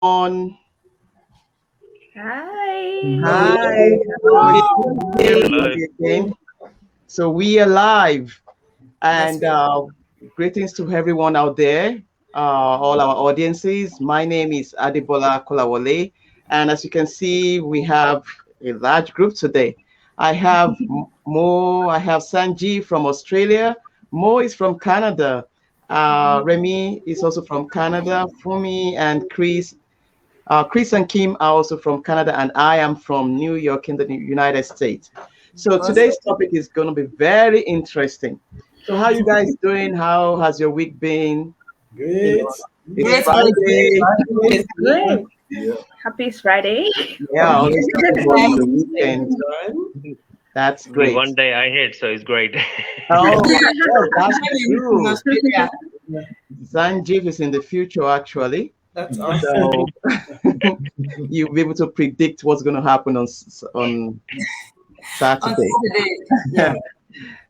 On. Hi. Hi. Hello. Again. So we are live, That's and good. greetings to everyone out there, all our audiences. My name is Adibola Kolawole, and as you can see, we have a large group today. I have Mo, I have Sanji from Australia. Mo is from Canada. Remy is also from Canada. Fumi and Chris and Kim are also from Canada, and I am from New York in the United States. So Awesome. today's topic is going to be very interesting. So how you guys doing? How has your week been? You Great. know, it's Great, great, Friday. great. Great. Yeah. Happy Friday. Yeah, always talking about the weekend. Anytime. That's The great. one day I hate, so it's great. Oh, Yeah, well, that's in true. Australia. Zanjiv is in the future, actually. That's awesome. So you'll be able to predict what's going to happen on On Saturday. Saturday. Yeah.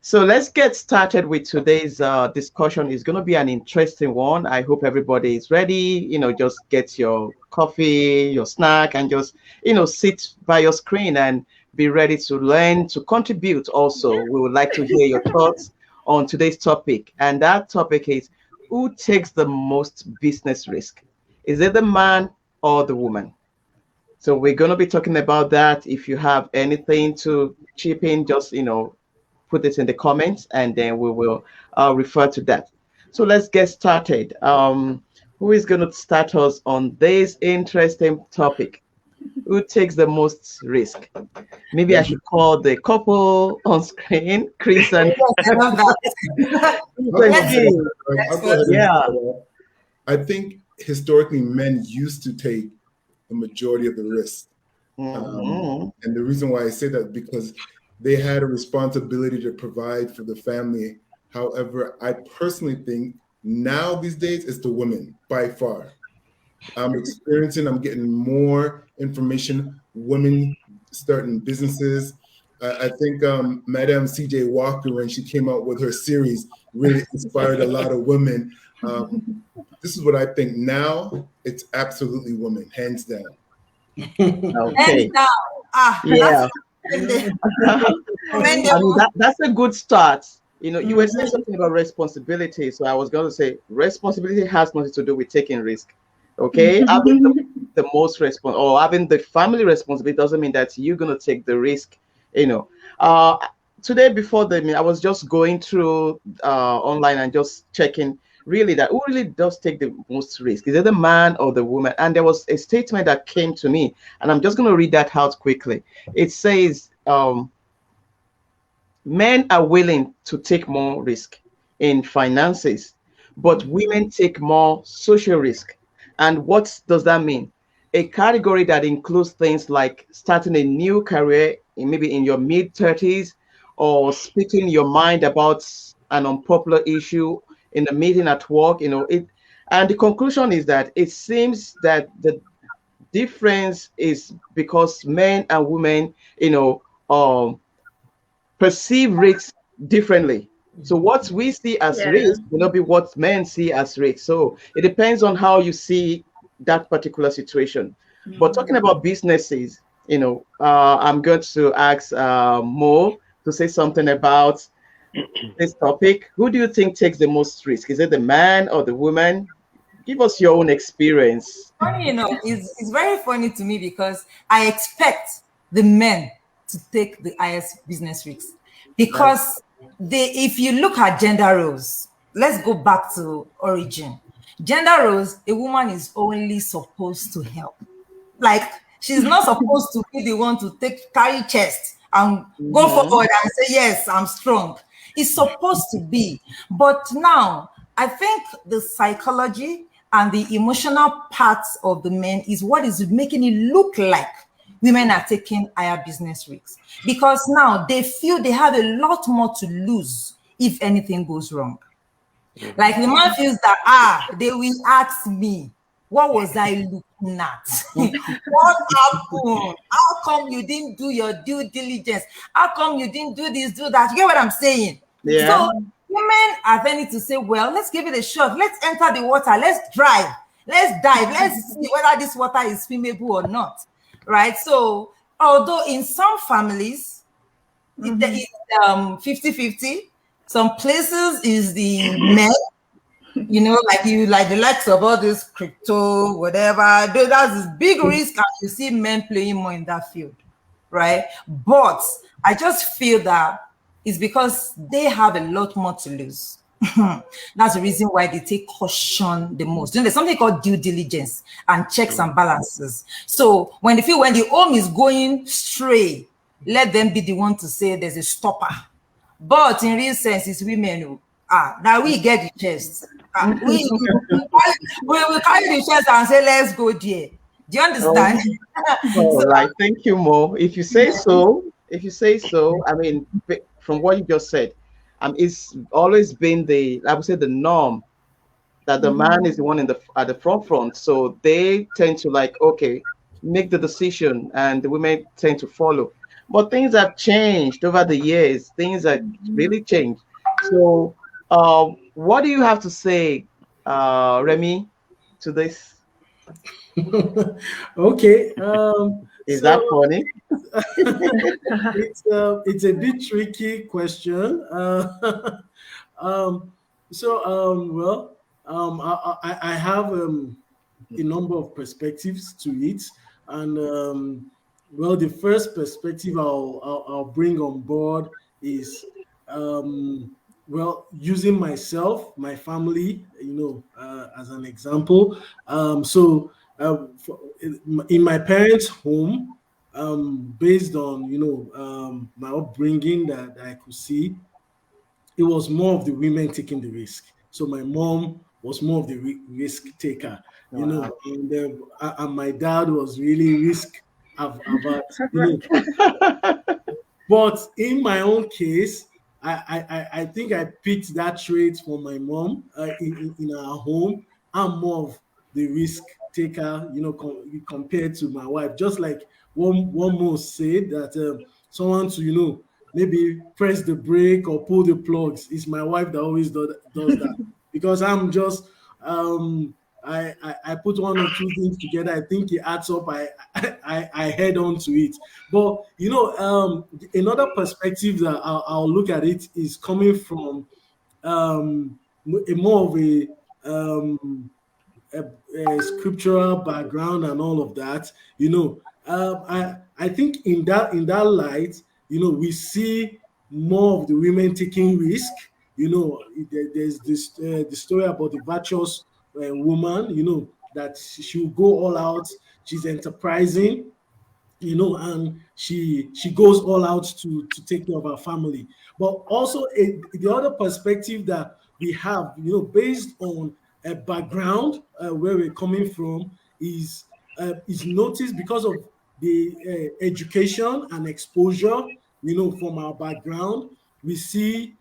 So let's get started with today's discussion. It's going to be an interesting one. I hope everybody is ready. Just get your coffee, your snack, and just, sit by your screen and be ready to learn, to contribute also. We would like to hear your thoughts on today's topic. And that topic is, who takes the most business risk? Is it the man or the woman? So we're going to be talking about that. If you have anything to chip in, just, put it in the comments and then we will refer to that. So let's get started. Who is going to start us on this interesting topic? Who takes the most risk? Maybe I should call the couple on screen, Chris and Yes, I love that. Let's Kim. I'll go ahead and Yeah. start off. I think historically men used to take the majority of the risk. Mhm. And the reason why I say that because they had a responsibility to provide for the family. However, I personally think now these days it's the women by far. I'm getting more information, women starting businesses. I think Madame CJ Walker, when she came out with her series, really inspired a lot of women. This is what I think now. It's absolutely women, hands down. Okay. Hands down. Yeah. That's I mean, commendable. that's a good start. You were saying something about responsibility. So I was going to say responsibility has nothing to do with taking risk. Okay. Having the most or having the family responsibility doesn't mean that you're going to take the risk. You know, uh, Today before the meeting, I was just going through online and just checking really that who really does take the most risk. Is it the man or the woman? And there was a statement that came to me, and I'm just going to read that out quickly. It says, men are willing to take more risk in finances, but women take more social risk. And what does that mean? A category that includes things like starting a new career maybe in your mid 30s, or speaking your mind about an unpopular issue in a meeting at work, and the conclusion is that it seems that the difference is because men and women, um, perceive risks differently. So what we see as Yeah. risk will not be what men see as risk. So it depends on how you see that particular situation. But talking about businesses, I'm going to ask Mo to say something about this topic. Who do you think takes the most risk? Is it the man or the woman? Give us your own experience. Funny enough, it's very funny to me because I expect the men to take the highest business risks because if you look at gender roles, let's go back to origin. Gender roles, a woman is only supposed to help. Like she's not supposed to be the one to carry chest and go Mhm. forward and say, yes, I'm strong. It's supposed to be. But now I think the psychology and the emotional parts of the men is what is making it look like women are taking higher business risks because now they feel they have a lot more to lose if anything goes wrong. Like the man feels that they will ask me, what was I looking at? What happened? How come you didn't do your due diligence? How come you didn't do this, do that? You get what I'm saying? Yeah. So women are tending to say, well, let's give it a shot. Let's enter the water. Let's try. Let's dive. Let's see whether this water is swimmable or not, right? So, although in some families, it is 50-50, some places is the men, like the likes of all this crypto, whatever. That's this big risk, and you see men playing more in that field, right? But I just feel that it's because they have a lot more to lose. That's the reason why they take caution the most. There's something called due diligence and checks and balances. So when they feel when the home is going stray, let them be the one to say there's a stopper. But in real sense, it's women who now we get the chest. We carry the chest and say, let's go there. Do you understand? All right, thank you, Mo. If you say so, I mean, from what you just said, it's always been I would say the norm that the man is the one at the front. So they tend to make the decision, and the women tend to follow. But things have changed over the years. Things have really changed. So, what do you have to say, Remy, to this? Okay. Is that funny? It's a bit tricky question. I have a number of perspectives to it, and the first perspective I'll bring on board is using myself, my family, as an example. In my parents' home, based on my upbringing that I could see, it was more of the women taking the risk. So my mom was more of the risk taker, and my dad was really risk averse. But in my own case, I think I picked that trait from my mom in our home. I'm more of the risk taker, compared to my wife. Just like one most said that someone to maybe press the brake or pull the plugs. It's my wife that always does that, because I'm just I put one or two things together. I think it adds up. I head on to it. But another perspective that I'll look at it is coming from more of a scriptural background and all of that. I think in that light, we see more of the women taking risk. There's this the story about the virtuous woman, that she will go all out. She's enterprising, and she goes all out to take care of her family. But also the other perspective that we have, based on a background where we're coming from, is noticed because of the education and exposure, from our background. We see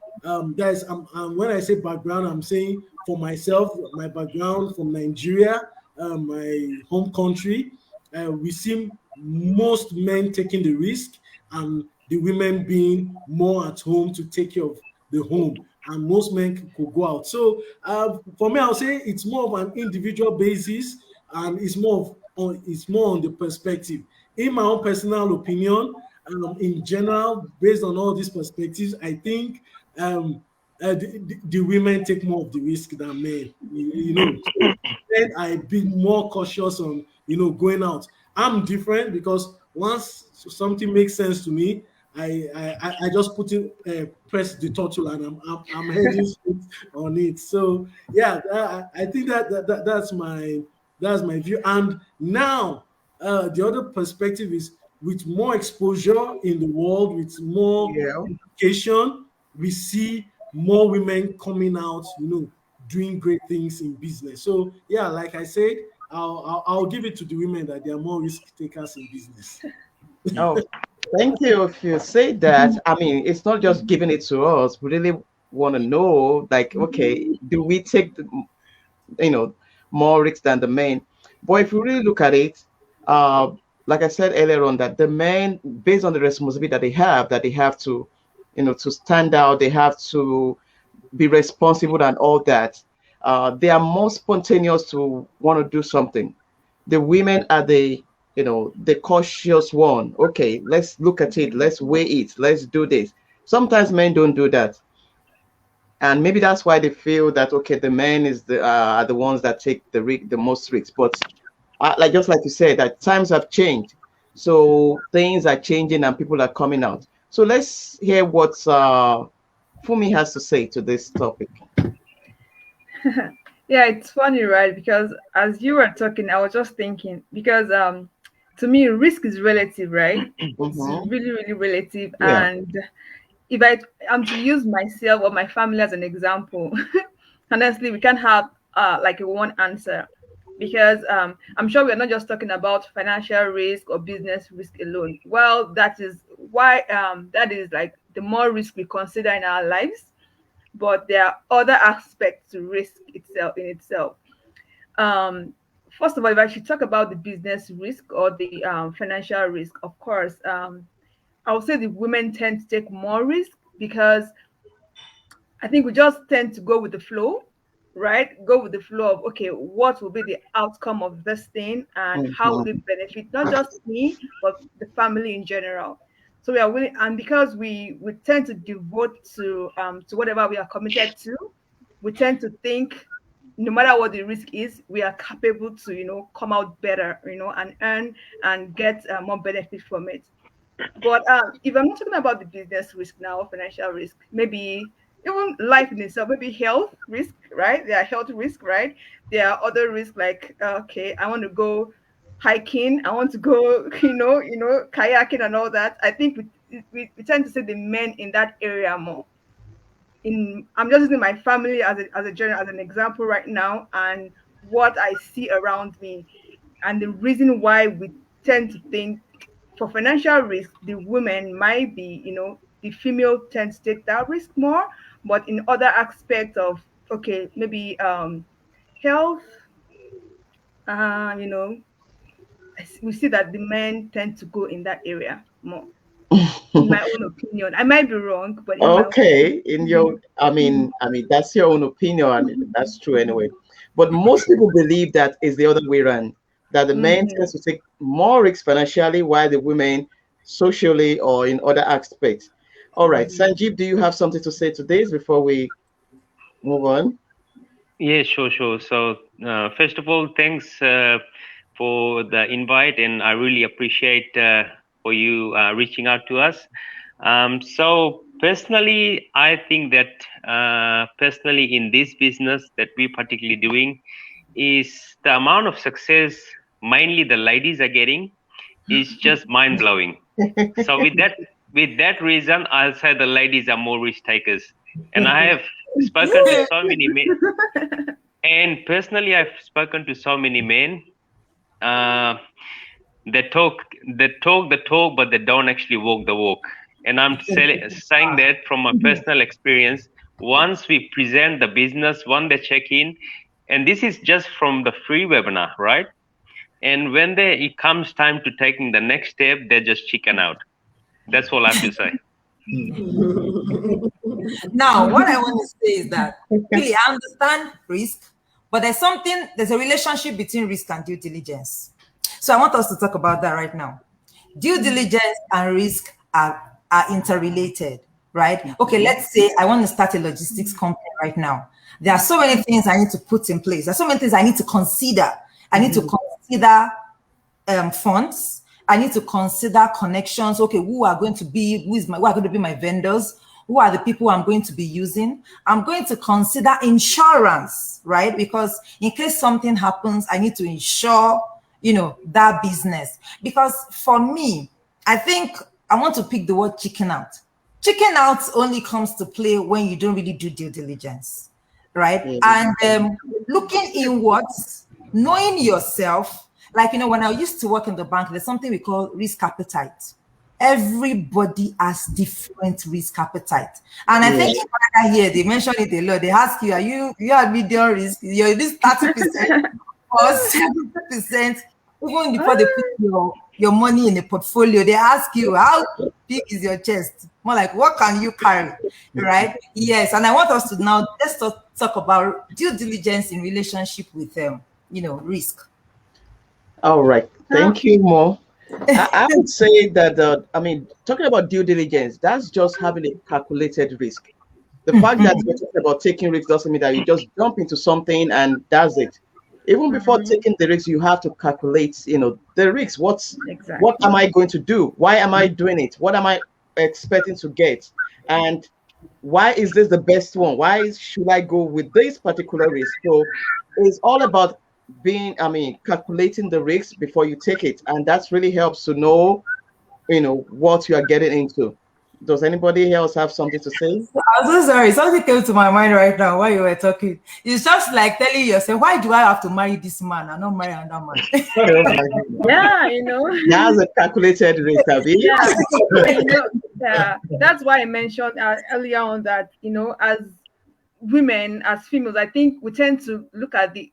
guys, when I say background, I'm saying for myself, my background from Nigeria, my home country, we see most men taking the risk and the women being more at home to take care of the home, and most men could go out. So for me, I'll say it's more of an individual basis, and it's more on the perspective. In my own personal opinion, in general, based on all these perspectives, I think the women take more of the risk than men. Then I be more cautious on going out. I'm different because once something makes sense to me, I just press the throttle and I'm heading on it. So yeah, I think that's my view. And now the other perspective is, with more exposure in the world, with more education, we see more women coming out, doing great things in business. So yeah, like I said, I'll give it to the women that they are more risk takers in business. Oh, thank you. If you say that, I mean, it's not just giving it to us. We really want to know, okay, do we take more risks than the men? But if you really look at it, like I said earlier on, that the men, based on the responsibility that they have to, to stand out, they have to be responsible and all that. they are more spontaneous to want to do something. The women are the, the cautious one. Okay, let's look at it. Let's weigh it. Let's do this. Sometimes men don't do that. And maybe that's why they feel that, okay, the men are the ones that take the most risks. But like you said, that times have changed. So things are changing and people are coming out. So let's hear what Fumi has to say to this topic. Yeah, it's funny, right? Because as you were talking, I was just thinking, because to me, risk is relative, right? It's really, really relative. Yeah. And if I'm to use myself or my family as an example, honestly, we can't have like a one answer, because I'm sure we're not just talking about financial risk or business risk alone. Well, that is why that is like the more risk we consider in our lives, but there are other aspects to risk itself. First of all, if I should talk about the business risk or the financial risk, of course, I would say the women tend to take more risk, because I think we just tend to go with the flow, right? Go with the flow of, okay, what will be the outcome of this thing and how will it benefit not just me, but the family in general. So we are willing, and because we tend to devote to whatever we are committed to, we tend to think no matter what the risk is, we are capable to, come out better, and earn and get more benefit from it. But if I'm not talking about the business risk now, or financial risk, maybe even life in itself, maybe health risk, right? There are health risks, right? There are other risks like, okay, I want to go hiking, I want to go, kayaking and all that. I think we tend to see the men in that area more. I'm just using my family as an example right now, and what I see around me, and the reason why we tend to think for financial risk, the women might be, the female tends to take that risk more, but in other aspects of, okay, maybe health, we see that the men tend to go in that area more. In my own opinion, I might be wrong, but I mean, that's your own opinion, and that's true anyway. But most people believe that is the other way around, that the men tend to take more risks financially, while the women socially or in other aspects. All right, Sanjeev, do you have something to say to this before we move on? Yeah, sure. So first of all, thanks for the invite, and I really appreciate for you reaching out to us. So personally, I think that personally in this business that we're particularly doing, is the amount of success mainly the ladies are getting is just mind blowing. So with that reason, I'll say the ladies are more risk takers. And I have spoken to so many men, and personally I've spoken to so many men that talk the talk, but they don't actually walk the walk. And I'm saying that from a personal experience. Once we present the business, when they check in, and this is just from the free webinar, right? And when it comes time to taking the next step, they just chicken out. That's all I have to say. Now, what I want to say is that really, I understand risk, but there's a relationship between risk and due diligence. So I want us to talk about that right now. Due diligence and risk are interrelated, right? Okay, let's say I want to start a logistics company right now. There are so many things I need to put in place. There are so many things I need to consider. I need to consider funds. I need to consider connections. Okay, who are going to be my vendors? Who are the people I'm going to be using? I'm going to consider insurance, right? Because in case something happens, I need to insure, that business. Because for me, I think I want to pick the word chicken out. Chicken out only comes to play when you don't really do due diligence, right? And looking inwards, knowing yourself, like, when I used to work in the bank, there's something we call risk appetite. Everybody has different risk appetite. And I think here, they mention it a lot. They ask you, are you at medium risk? You're this 30% or 70%. Even before they put your money in a portfolio, they ask you, how big is your chest? More like, what can you carry? Right? Yes. And I want us to now, let's talk about due diligence in relationship with risk. All right. Thank you, Mo. I would say that, talking about due diligence, that's just having a calculated risk. The fact that we're talking about taking risks doesn't mean that you just jump into something and that's it. Even before taking the risk, you have to calculate, the risks. What am I going to do? Why am I doing it? What am I expecting to get? And why is this the best one? Why should I go with this particular risk? So it's all about calculating the risks before you take it. And that really helps to know, what you are getting into. Does anybody else have something to say? I'm so sorry. Something came to my mind right now while you were talking. It's just like telling yourself, why do I have to marry this man and not marry another man? Yeah, That's a calculated risk, Abby. Yeah, that's why I mentioned earlier on that, as women, as females, I think we tend to look at it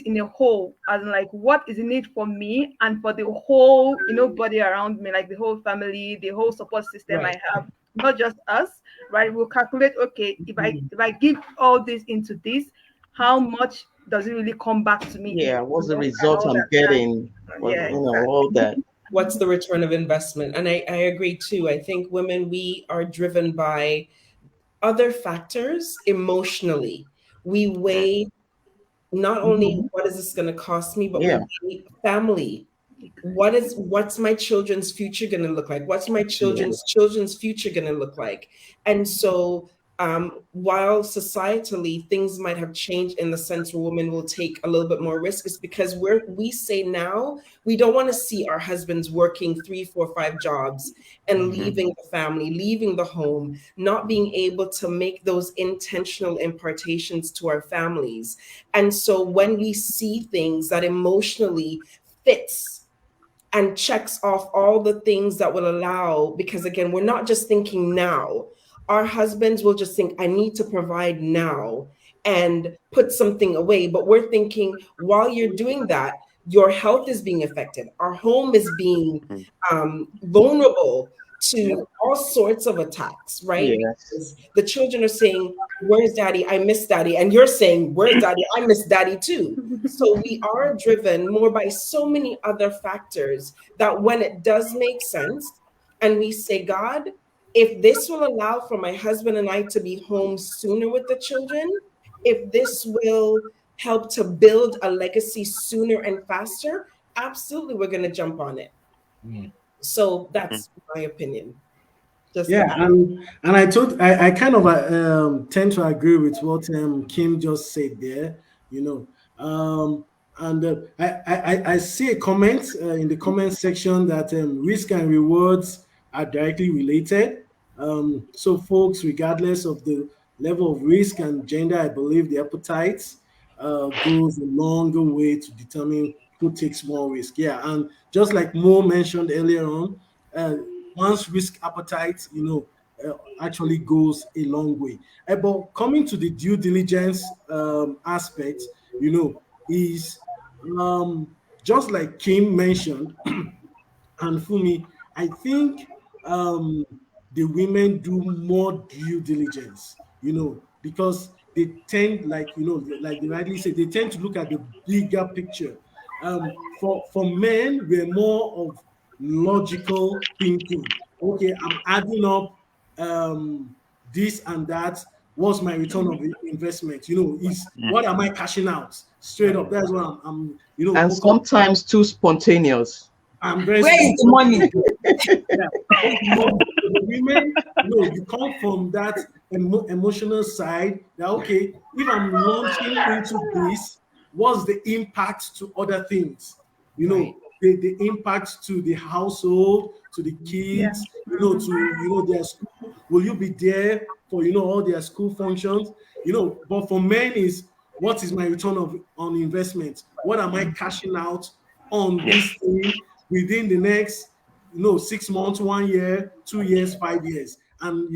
in a whole, as in like, what is in it for me and for the whole, body around me, like the whole family, the whole support system I have, not just us, right? We'll calculate, okay, if I give all this into this, how much does it really come back to me? Yeah, what's the result I'm getting? All that. What's the return of investment? And I agree too. I think women, we are driven by other factors emotionally. We weigh not only what is this going to cost me, but we weigh family. What's my children's future going to look like? What's my children's future going to look like? And so while societally things might have changed in the sense where women will take a little bit more risk, is because we say now we don't want to see our husbands working 3, 4, 5 jobs and leaving the family, leaving the home, not being able to make those intentional impartations to our families. And so when we see things that emotionally fits and checks off all the things that will allow, because again, we're not just thinking now. Our husbands will just think, I need to provide now and put something away. But we're thinking, while you're doing that, your health is being affected. Our home is being vulnerable to all sorts of attacks, right? Yes. The children are saying, where's daddy? I miss daddy. And you're saying, where's daddy? I miss daddy too. So we are driven more by so many other factors that when it does make sense and we say, God, if this will allow for my husband and I to be home sooner with the children, if this will help to build a legacy sooner and faster, absolutely, we're going to jump on it. So that's my opinion. And I kind of tend to agree with what Kim just said there, and I see a comment in the comment section that risk and rewards are directly related. So folks, regardless of the level of risk and gender, I believe the appetites goes a longer way to determine who takes more risk. Yeah, and just like Mo mentioned earlier on, one's risk appetite, actually goes a long way. But coming to the due diligence aspect, is just like Kim mentioned, and Fumi, I think the women do more due diligence, because they tend, like they rightly said, they tend to look at the bigger picture. For men, we're more of logical thinking. Okay, I'm adding up this and that. What's my return of investment? Is what am I cashing out? Straight up. That's what I'm and sometimes too spontaneous. I'm very Where is the money? Women, you come from that emotional side. That okay, if I'm launching into this, what's the impact to other things? The impact to the household, to the kids, to their school. Will you be there for all their school functions? But for men is, what is my return on investment? What am I cashing out on this thing within the next 6 months, 1 year, 2 years, 5 years? And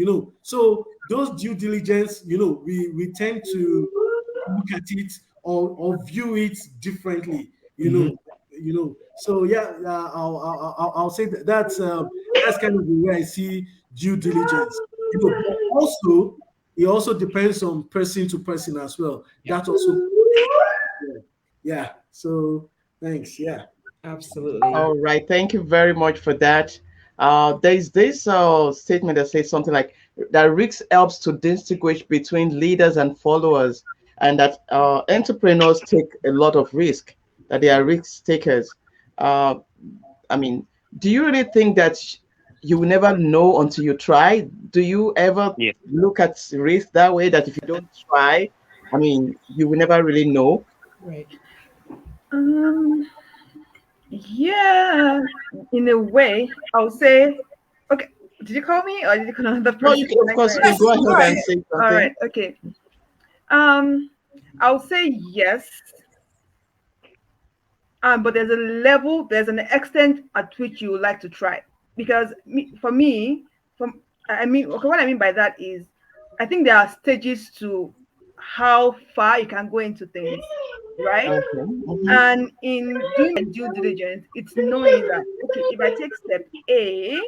so those due diligence, we tend to look at it or view it differently. you know. So yeah, I'll say that's kind of the way I see due diligence. You know, but also it also depends on person to person as well. That also, yeah. So thanks. Yeah. Absolutely. All right, thank you very much for that. There's this statement that says something like that risk helps to distinguish between leaders and followers, and that entrepreneurs take a lot of risk, that they are risk takers. Uh, I mean, do you really think that you will never know until you try? Do you ever Yeah. look at risk that way, that if you don't try, I mean, you will never really know? Right. Yeah, in a way, I'll say, okay, did you call me or did you call another person? No, you can, of course, you can go ahead and say something. All right, okay. I'll say yes. But there's a level, there's an extent at which you would like to try. Because for me, okay, what I mean by that is, I think there are stages to how far you can go into things, right? Okay. Mhm. And in doing the due diligence, it's knowing that, okay, if I take step A,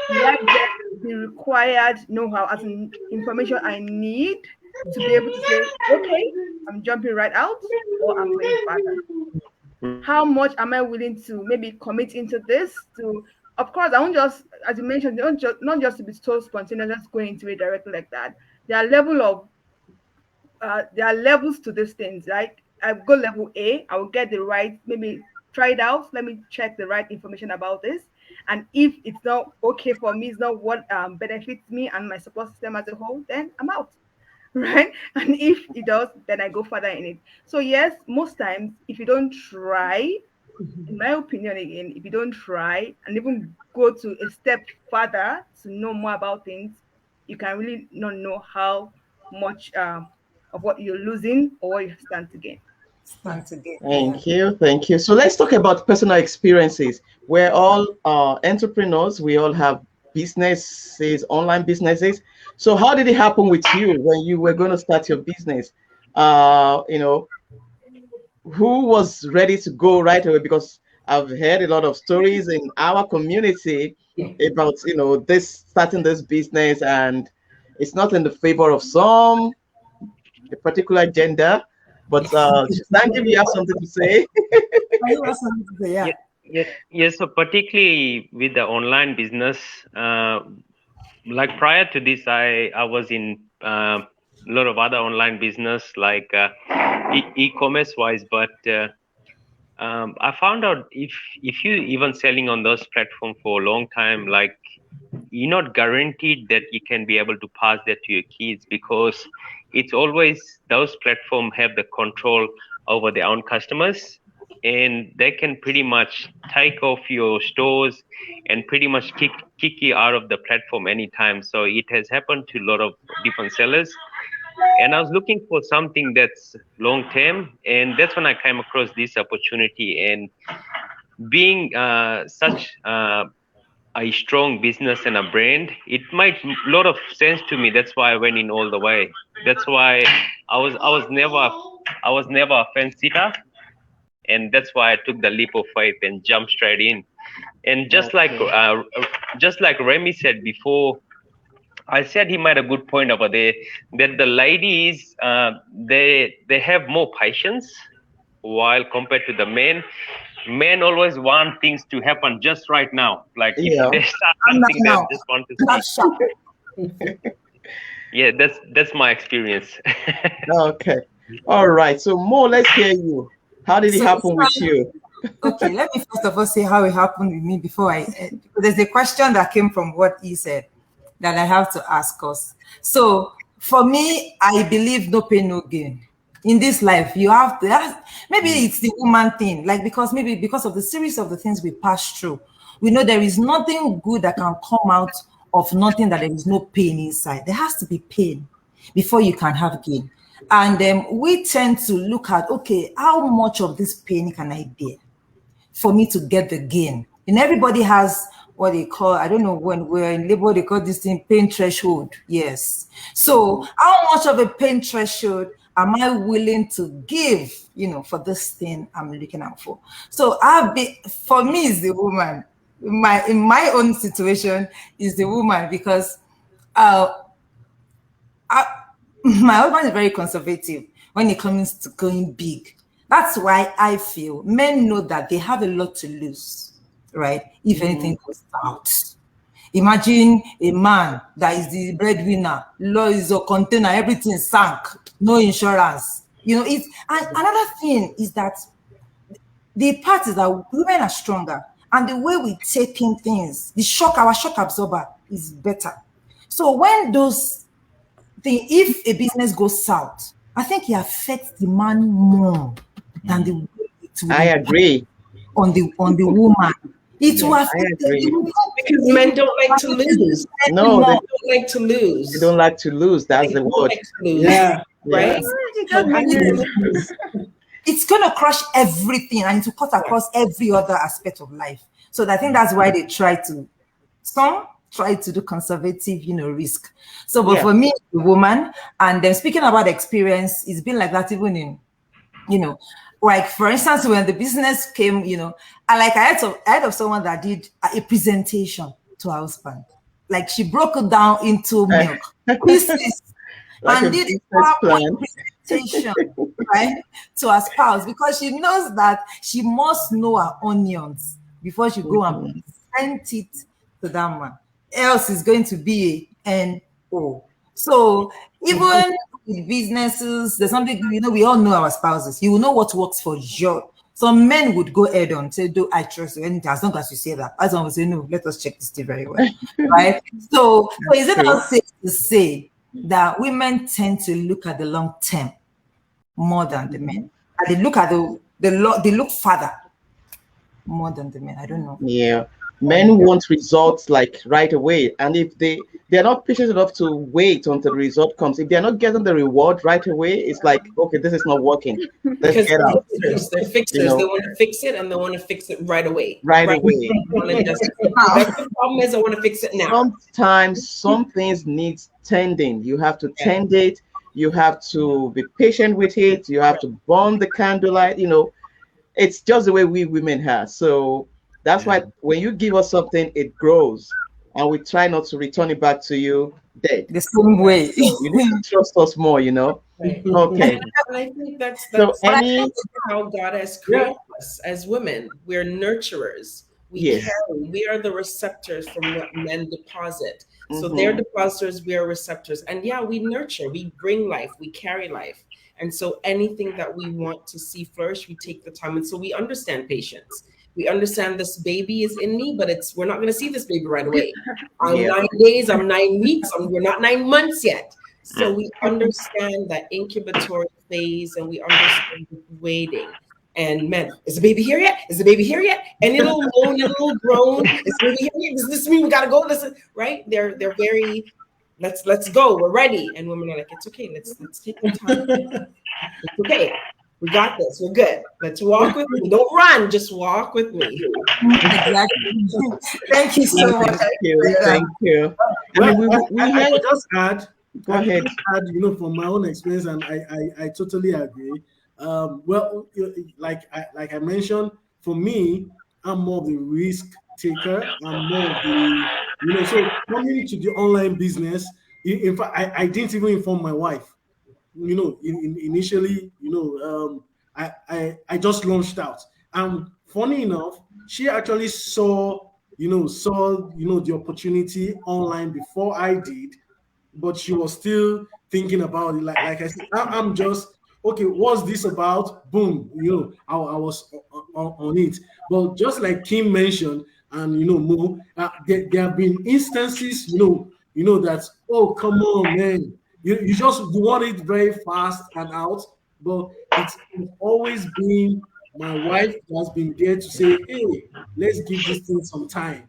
will I get the required know-how as in information I need to be able to say, okay, I'm jumping right out, or I'm going further. How much am I willing to maybe commit into this? Of course, I won't just, as you mentioned, not just to be so spontaneous, just going into it directly like that. There are levels to these things, right? I go level A, I will get the right, maybe try it out. Let me check the right information about this. And if it's not okay for me, it's not what benefits me and my support system as a whole, then I'm out, right? And if it does, then I go further in it. So yes, most times, if you don't try, in my opinion, again, if you don't try and even go to a step further to know more about things, you can really not know how much of what you're losing or what you stand to gain. Thank you, thank you. So let's talk about personal experiences. We're all entrepreneurs. We all have businesses, online businesses. So how did it happen with you when you were going to start your business? You know, who was ready to go right away? Because I've heard a lot of stories in our community about, you know, this starting this business, and it's not in the favor of some, a particular gender. But Sanjeev, you have something to say? Yes. So particularly with the online business, like prior to this, I was in a lot of other online business, like e-commerce wise, but I found out if you even selling on those platforms for a long time, like you're not guaranteed that you can be able to pass that to your kids, because it's always those platforms have the control over their own customers, and they can pretty much take off your stores and pretty much kick you out of the platform anytime. So it has happened to a lot of different sellers. And I was looking for something that's long term, and that's when I came across this opportunity. And being such a strong business and a brand, it made a lot of sense to me. That's why I went in all the way. That's why I was never a fence sitter, and that's why I took the leap of faith and jumped straight in. And just like Remy said before, I said he made a good point over there, that the ladies they have more patience, while compared to the men. Men always want things to happen just right now. Like if they start something, they just want to see. Yeah, that's my experience. Okay. All right. So Mo, let's hear you. How did it happen with you? Okay, let me first of all say how it happened with me before I end. There's a question that came from what he said that I have to ask us. So for me, I believe no pain, no gain. In this life, you have to maybe it's the woman thing, like because of the series of the things we pass through, we know there is nothing good that can come out of nothing that there is no pain inside. There has to be pain before you can have gain. And we tend to look at, okay, how much of this pain can I bear for me to get the gain? And everybody has what they call, I don't know, when we're in labor, they call this thing pain threshold. Yes. So how much of a pain threshold am I willing to give, for this thing I'm looking out for? So for me, it's the woman. In my own situation, is the woman, because my husband is very conservative when it comes to going big. That's why I feel men know that they have a lot to lose, right? If anything goes out. Imagine a man that is the breadwinner, law is a container, everything sank, no insurance. And another thing is that the part is that women are stronger, and the way we take in things, our shock absorber is better. So when if a business goes south, I think it affects the man more than the way it will. I agree. On the woman. It will affect because men don't like to lose. No, they don't like to lose. They don't like to lose. That's the word. Like yeah. Right? It's going to crush everything, and to cut across every other aspect of life. So I think that's why some try to do conservative, risk. So, but for me, the woman, and then speaking about experience, it's been like that even in, like for instance, when the business came, I heard of someone that did a presentation to her husband. Like she broke it down into milk pieces like and did a PowerPoint presentation, right, to her spouse, because she knows that she must know her onions before she go and present it to that man. Else is going to be a NO. So even with businesses, there's something, we all know our spouses. You will know what works for you. Some men would go ahead and say, I trust you, and as long as you say that. As long as you say, no, let us check this thing very well. Right? So is it not safe to say that women tend to look at the long term more than the men? And they look at they look further more than the men. I don't know. Yeah. Men want results like right away, and if they're not patient enough to wait until the result comes, if they're not getting the reward right away, it's like, okay, this is not working. Let's get out. They're fixers. They want to fix it, and they want to fix it right away. Right away. That's the problem is I want to fix it now. Sometimes some things need tending. You have to tend it. You have to be patient with it. You have to burn the candlelight. It's just the way we women have. So that's why when you give us something, it grows, and we try not to return it back to you dead. The same way. You need to trust us more, Right. Okay. And I think that's So how God has created us as women. We're nurturers. We are the receptors from what men deposit. So they're depositors, we are receptors. And we nurture, we bring life, we carry life. And so anything that we want to see flourish, we take the time. And so we understand patience. We understand this baby is in me, but we're not going to see this baby right away. I'm 9 days, I'm 9 weeks, we're not 9 months yet. So we understand that incubatory phase, and we understand waiting. And men, is the baby here yet? Is the baby here yet? Any little moan, a little groan, is the baby here yet? Does this mean we gotta go? Listen, right? They're very, let's go, we're ready. And women are like, it's okay, let's take the time. It's okay. We got this. We're good. Let's walk with me. Don't run. Just walk with me. Exactly. Thank you so much. Thank you. I just add. Go ahead. From my own experience, and I totally agree. Like I mentioned, for me, I'm more of the risk taker. I'm more of the, so coming to the online business. In fact, I didn't even inform my wife. Initially, I just launched out, and funny enough, she actually saw the opportunity online before I did, but she was still thinking about it. Like I said, I'm just okay. What's this about? Boom, I was on it. But just like Kim mentioned, and Mo, there have been instances, that, oh, come on, man. You just want it very fast and out, but it's always been my wife has been there to say, hey, let's give this thing some time.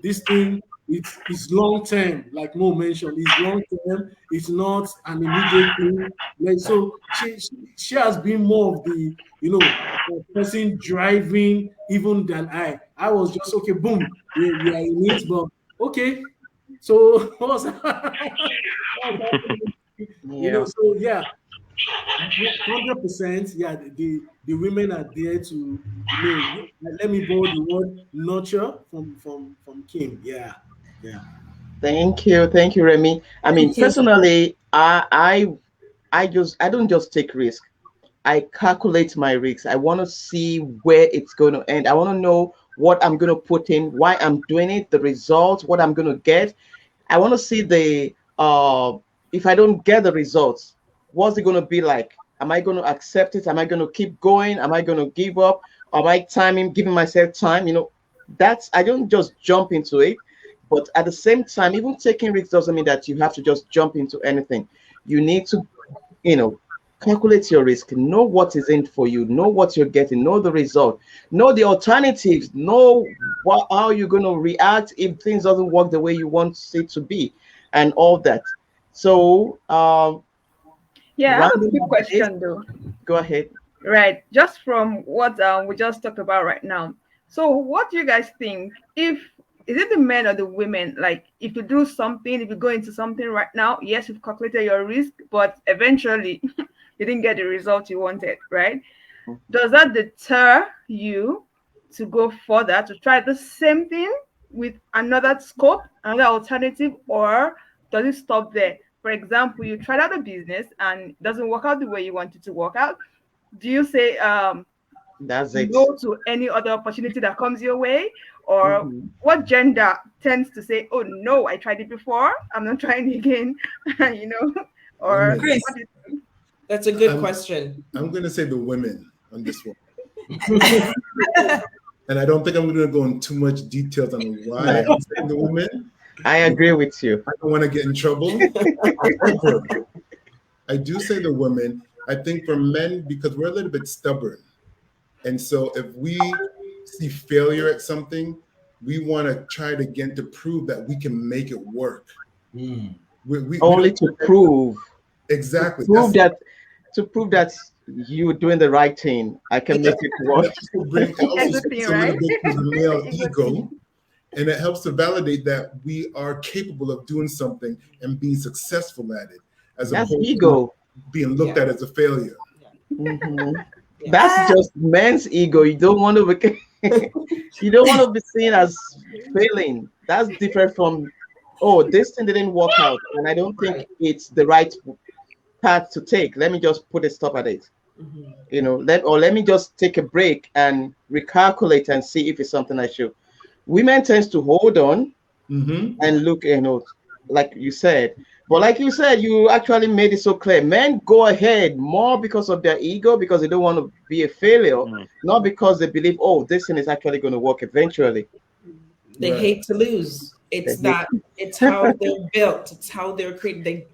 This thing, it's long term, like Mo mentioned, it's long term, it's not an immediate thing. So she has been more of the, the person driving even than I. I was just, okay, boom, we are in it, but okay. So 100%. Yeah, the women are there to, let me borrow the word nurture from Kim. Yeah, yeah. Thank you, Remy. I mean, Thank you. personally, I don't just take risk. I calculate my risks. I want to see where it's going to end. I want to know what I'm going to put in, why I'm doing it, the results, what I'm going to get. I want to see the if I don't get the results, what's it going to be like? Am I going to accept it? Am I going to keep going? Am I going to give up? Am I giving myself time? That's, I don't just jump into it. But at the same time, even taking risks doesn't mean that you have to just jump into anything. You need to, calculate your risk, know what is in for you, know what you're getting, know the result, know the alternatives, know how you're going to react if things doesn't work the way you want it to be, and all that. So, yeah, I have a quick question though. Go ahead. Right, just from what we just talked about right now. So, what do you guys think? Is it the men or the women? Like, if you do something, if you go into something right now, yes, you've calculated your risk, but eventually you didn't get the result you wanted, right? Does that deter you to go further, to try the same thing with another scope, another alternative, or does it stop there? For example, you tried out a business and it doesn't work out the way you want it to work out. Do you say that's it, no to any other opportunity that comes your way? Or what gender tends to say, oh no, I tried it before, I'm not trying again, Or Chris, that's a good question. I'm going to say the women on this one. And I don't think I'm going to go into too much details on why I'm saying the women. I agree with you. I don't want to get in trouble. I do say the women. I think for men, because we're a little bit stubborn. And so if we see failure at something, we want to try it again to prove that we can make it work. Only to prove. Exactly. To prove that you're doing the right thing. I can make it work. The male ego, and it helps to validate that we are capable of doing something and being successful at it, as That's opposed ego. to being looked at as a failure. That's just men's ego. You don't want to be you don't want to be seen as failing. That's different from, oh, this thing didn't work out, and I don't think it's the right path to take. Let me just put a stop at it. Let me just take a break and recalculate and see if it's something I should. Women tends to hold on and look, like you said. But like you said, you actually made it so clear. Men go ahead more because of their ego, because they don't want to be a failure, not because they believe, oh, this thing is actually going to work eventually. They hate to lose. It's how they're built. It's how they're created.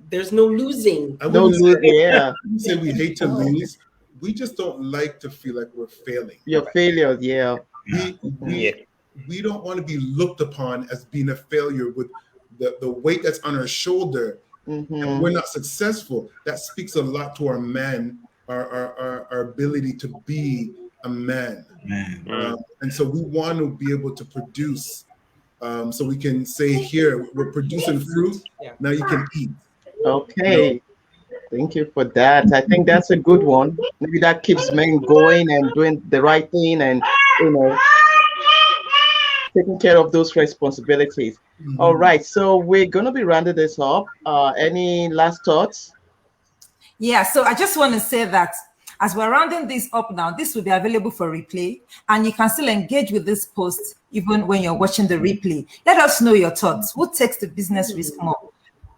There's no losing. Yeah. Say we hate to lose. We just don't like to feel like we're failing. You're failures, yeah. We don't want to be looked upon as being a failure with the weight that's on our shoulder, and we're not successful. That speaks a lot to our men, our ability to be a man. And so we want to be able to produce, so we can say, here, we're producing fruit, now you can eat. Okay. Thank you for that. I think that's a good one. Maybe that keeps men going and doing the right thing and, taking care of those responsibilities. All right, so we're going to be rounding this up. Any last thoughts? Yeah, so I just want to say that as we're rounding this up now, this will be available for replay, and you can still engage with this post even when you're watching the replay. Let us know your thoughts. Who takes the business risk more?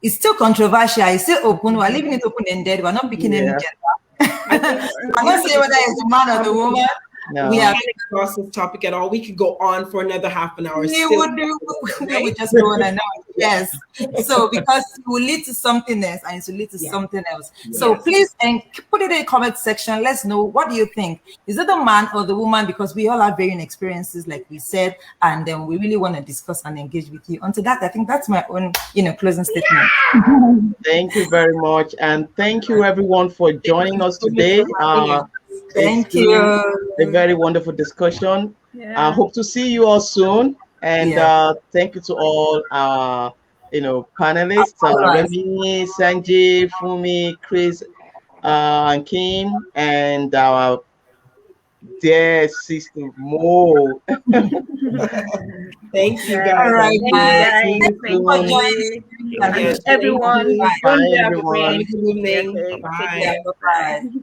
It's still controversial. It's still open. We're leaving it open-ended. We're not picking any gender. I'm not saying whether it's the man or the woman. No. We haven't exhausted this topic at all. We could go on for another half an hour. We would just go on and on. Yes. So because it will lead to something else and it will lead to something else. So please put it in the comment section. Let's know, what do you think? Is it the man or the woman? Because we all have varying experiences, like we said, and then we really want to discuss and engage with you. Until that, I think that's my own, closing statement. Thank you very much, and thank you everyone for joining us today. Thank you. A very wonderful discussion. I hope to see you all soon. And thank you to all our, panelists, Remy, Sanjay, Fumi, Chris, and Kim, and our dear sister Mo. Thank you, Yeah. guys. All right, Thank guys. you, guys. Thank for you. joining. And Yes, everyone, thank you. Bye, don't have a everyone. great Good evening. Okay, Bye. take care. Bye.